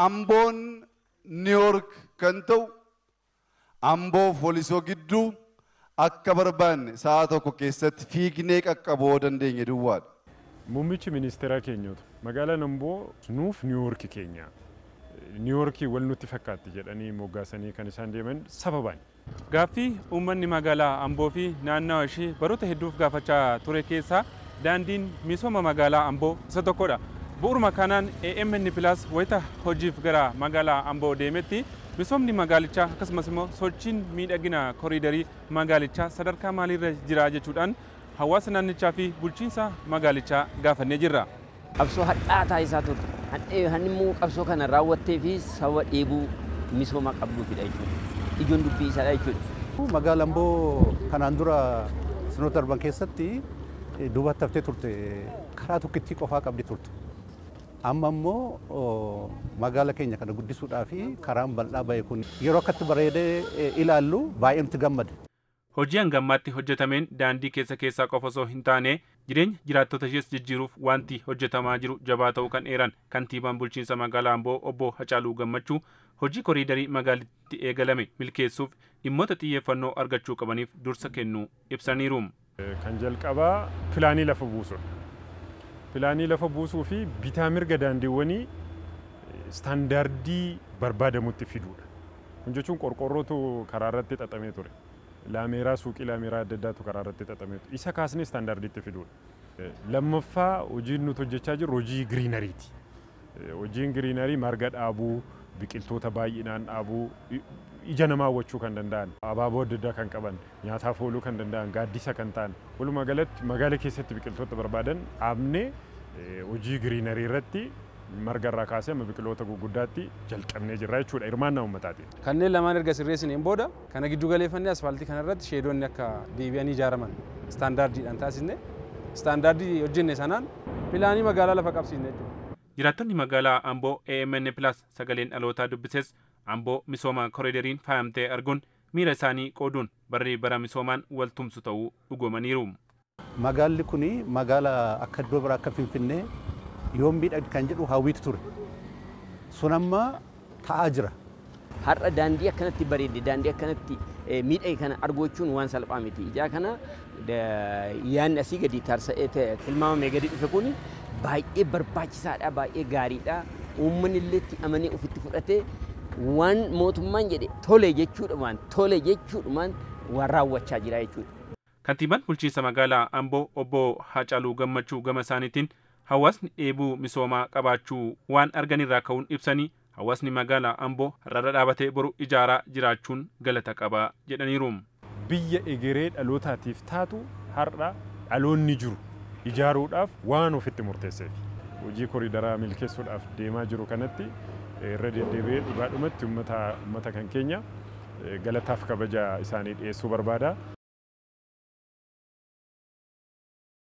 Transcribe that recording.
Amboon Niiwoork kan ta'u Amboo Foolisoo gidduu akka barbaanne sa'a tokko keessatti fiignee qaqqabuu dandeenya duwwaadha. Muummichi ministeeraa keenyatu magaalaan Amboo nuuf Niiwoork keenya. Niiwoorkii wal nutti fakkaatti jedhanii moggaasanii kan isaan deeman sababaan. Gaaffii uummanni magaalaa Amboo fi naannawa ishee baroota hedduuf gaafachaa ture keessaa daandiin misooma magaalaa Amboo isa tokkodha. Bu'uuruma kanaan AMN Plus wayita hojiif gara magaalaa Amboo deemetti misoomni magaalichaa akkasumas immoo sochiin miidhagina koriidarii magaalichaa sadarkaa maaliirra jira jechuudhaan hawaasa naannichaa fi bulchiinsa magaalichaa gaafannee jirra. Qabsoo hadhaa taasisaa ture. Hanimmoo qabsoo kana raawwattee fi saba dheebuu misooma qabduufidha jechuudha. Ijoon dubbii isaadha jechuudha. Magaalaan Amboo kanaan dura sinoota darban keessatti duubatti haftee turte karaa tokkittii qofaa qabdi turte. Amma immoo magaala keenya kana guddisuudhaa fi karaan bal'aa ba'e kun yeroo akkatti bareedee ilaallu baay'ee nutti gammada. Hojii hangammaatti hojjetameen daandii keessaa qofa osoo hin taane jireenya jiraattota ishees jijjiiruuf wanti hojjetamaa jiru jabaa ta'uu kan eeran kantiibaan bulchiinsa magaalaa Amboo obbo Hacaaluu Gammachuu hojii koriidarii magaalittii eegalame milkeessuuf dhimmoota xiyyeeffannoo argachuu qabaniif dursa kennuu ibsaniiru. Kan jalqabaa pilaanii lafa buusudha. Pilaanii lafa buusuu fi bitaa mirga daandiiwwanii istaandaardii barbaadamutti fiduudha. Kun jechuun qorqorrootu karaa irratti xaxamee ture. Laameeraa suuqii laameeraa adda addaatu karaa irratti xaxamee ture. Isa kaasnee istaandaardiitti fiduudha. Lammaffaa hojiin nuti hojjechaa jirru hojii giriinariiti. Hojiin giriinarii marga dhaabuu, biqiltoota baay'inaan dhaabuu, ija namaa hawwachuu kan danda'an, abaaboo adda addaa kan qaban, nyaataaf ooluu kan danda'an, gaaddisa kan ta'an, walumaa galatti magaala keessatti biqiltoota barbaadan dhaabnee hojii giriinarii irratti marga irraa kaasee amma biqiloota gurguddaatti jalqabnee jirra jechuudha hirmaannaa uummataati. Kanneen lamaan erga sirreessiniin booda kana giddu galeeffannee asfaaltii kana irratti sheedoonni akka deebi'anii ijaaraman istaandaardiidhaan taasisne istaandaardii hojjenne sanaan pilaanii magaalaa lafa qabsiisne jechuudha. Jiraattonni magaalaa Amboo AMN Plus sagaleen dhalootaa dubbises Amboo misooma koriidariin faayamtee arguun miira isaanii qooduun barri bara misoomaan waltumsu ta'uu dhugoomaniiru. Magaalli kuni magaala akka iddoo biraa akka Finfinnee yoom miidhagdi kan jedhu hawwiitu ture. Sun amma ta'aa jira. Har'a daandii akkanatti bareedde daandii akkanatti miidhage kana argachuun waan salphaa miti. Ijaa kana yaanni asii gadi tilmaamamee gadi dhufe kun baay'ee barbaachisaadha, baay'ee gaariidha. Uummanni illee amanee ofitti fudhatee waan mootummaan jedhe tole jechuudhumaan waan raawwachaa jira jechuudha. Kantiibaan bulchiinsa magaalaa Amboo obbo Hacaaluu Gammachuu gama isaaniitiin hawaasni dheebuu misoomaa qabaachuu waan arganirraa ka'uun ibsanii hawaasni magaalaa Amboo har'a dhaabatee boru ijaaraa jiraachuun galata qaba jedhaniiru. Biyya egeree dhalootaatiif taatu har'a dhaloonni jiru ijaaruudhaaf waan ofitti murteesseef hojii koriidaraa milkeessuudhaaf deemaa jiru kanatti irra deddeebi'ee dhugaadhumatti uummata kan keenya galataaf kabaja isaanii dhiyeessuu barbaada.